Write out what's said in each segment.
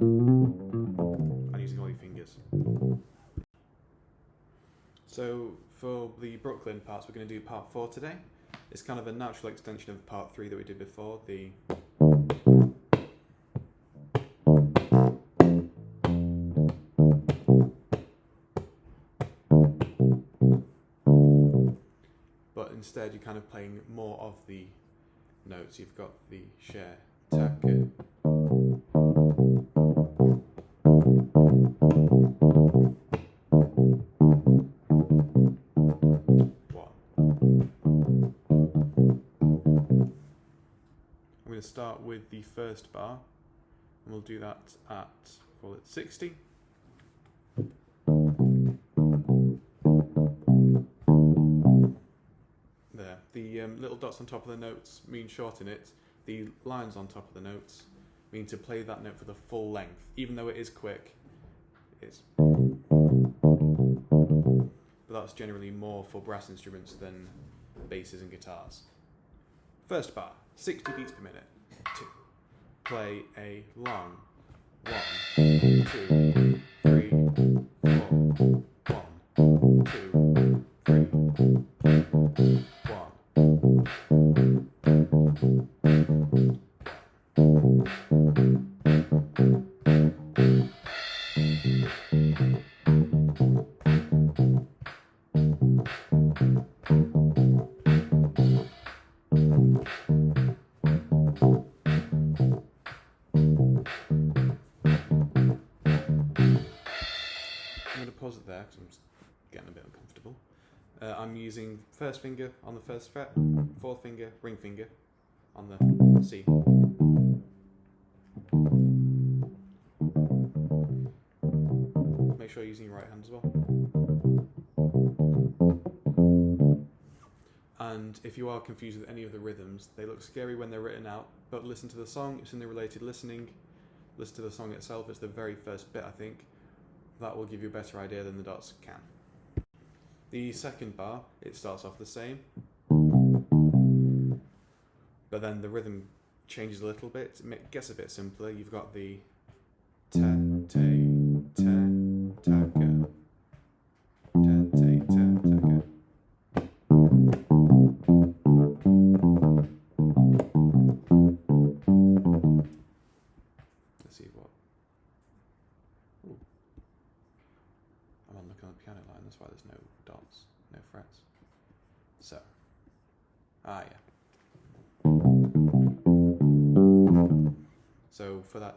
and using all your fingers. So for the Brooklyn parts, we're going to do part 4 today. It's kind of a natural extension of part 3 that we did before. But instead you're kind of playing more of the notes. You've got the share, taka, I'm going to start with the first bar, and we'll do that at, call it 60. There. The little dots on top of the notes mean shorten it. The lines on top of the notes mean to play that note for the full length, even though it is quick. But that's generally more for brass instruments than basses and guitars. First bar, 60 beats per minute. 2. Play a long 1, 2, 3, 4. 1, 2, 3, 1. I'm going to pause it there because I'm just getting a bit uncomfortable. I'm using first finger on the first fret, fourth finger, ring finger on the C. Make sure you're using your right hand as well. And if you are confused with any of the rhythms, they look scary when they're written out, but listen to the song, it's in the related listening. Listen to the song itself, it's the very first bit, I think. That will give you a better idea than the dots can. The second bar, it starts off the same, but then the rhythm changes a little bit, it gets a bit simpler. You've got the ta, te, ta, taka, ta, te, ta, taka. Let's see what. Ooh. I'm looking on the piano line, that's why there's no dots, no frets. So, yeah. So for that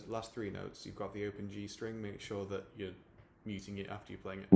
last 3 notes, you've got the open G string. Make sure that you're muting it after you're playing it,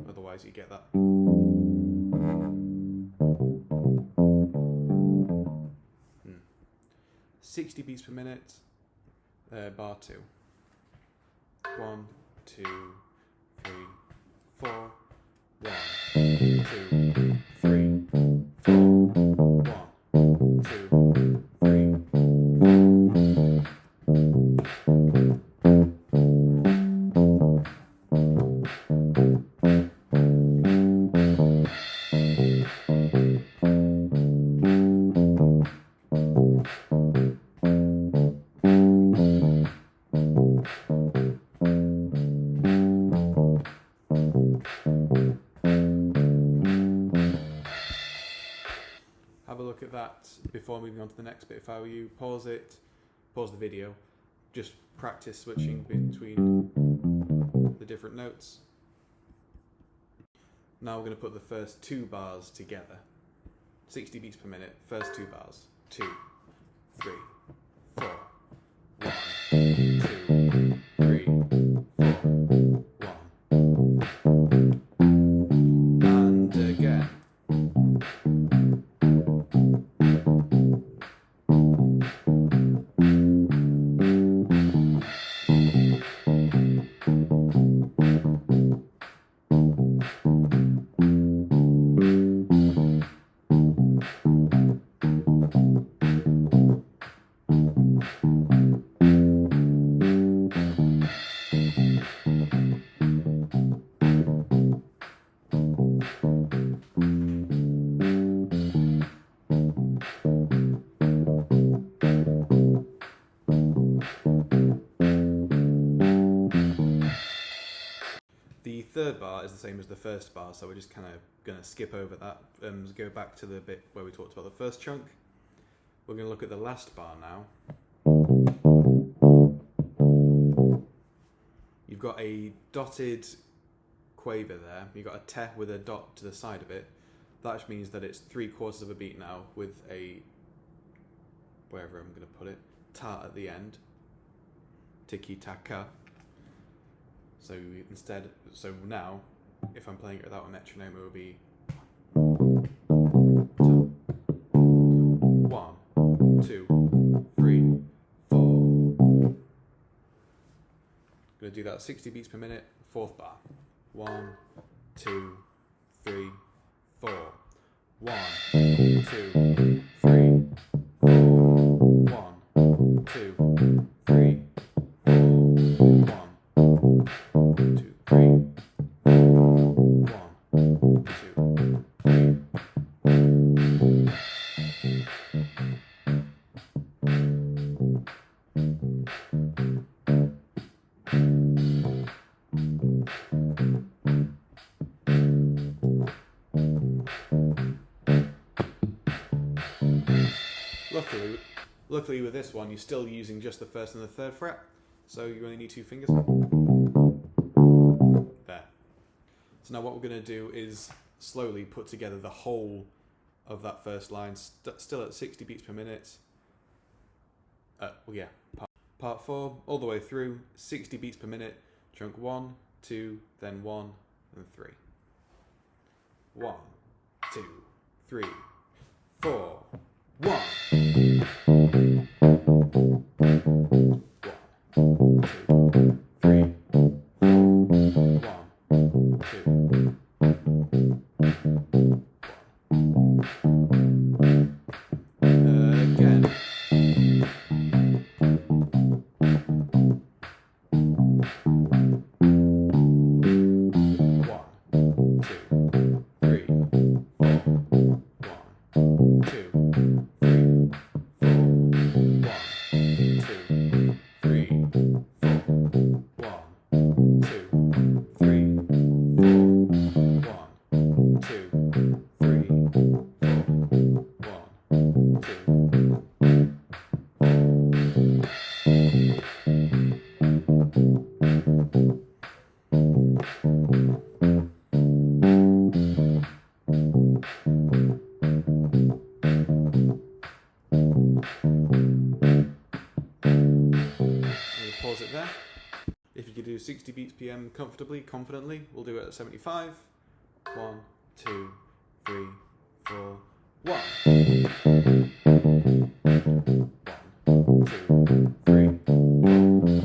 otherwise you get that. 60 beats per minute, bar 2. 1, 2, 3, 4. 1, 2, 3, 4. 1, 2, 3, 4. Have a look at that before moving on to the next bit. If I were you, pause it, pause the video, just practice switching between the different notes. Now we're going to put the first 2 bars together. 60 beats per minute, first 2 bars. 2, 3, 4. 1, 2, 3, 4. 1. And again. is the same as the first bar, so we're just kind of going to skip over that and go back to the bit where we talked about the first chunk. We're going to look at the last bar now. You've got a dotted quaver there. You've got a te with a dot to the side of it. That means that it's 3/4 of a beat now with a, wherever I'm going to put it, ta at the end. Tiki-taka. So now, if I'm playing it without a metronome, it would be 1, 2, 3, 4. I'm going to do that 60 beats per minute, fourth bar. 1, 2, 3, 4. 1, 2, 3, 4. 1, 2, 3, 4. 1, 2, 3. 1, 2, 3. Luckily with this one, you're still using just the first and the third fret, so you only need 2 fingers. There. So now what we're going to do is slowly put together the whole of that first line, still at 60 beats per minute. Part 4, all the way through, 60 beats per minute, chunk 1, 2, then 1, and 3. 1, 2, 3, 4. 1, 2, 3, again. Pause it there. If you could do 60 beats PM confidently, we'll do it at 75. 1, 2, 3, 4, 1. 1, 2, 3, 1, 2, 3,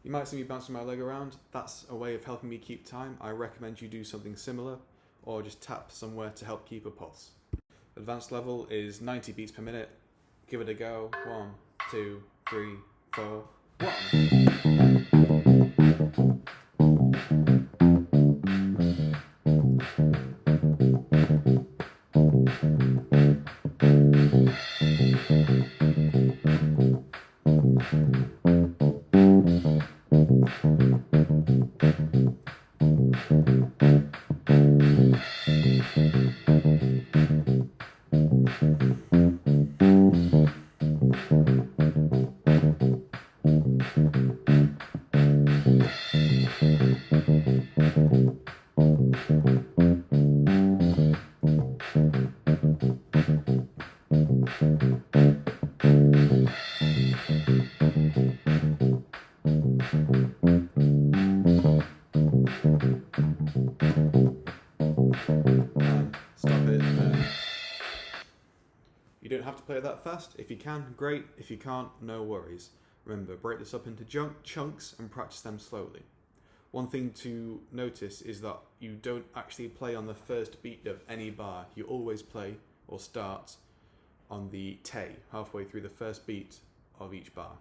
You might see me bouncing my leg around. That's a way of helping me keep time. I recommend you do something similar, or just tap somewhere to help keep a pulse. Advanced level is 90 beats per minute. Give it a go. 1, 2, 3, 4, 1. and stop it there. You don't have to play it that fast. If you can, great. If you can't, no worries. Remember, break this up into chunks and practice them slowly. One thing to notice is that you don't actually play on the first beat of any bar. You always play or start on the te, halfway through the first beat of each bar.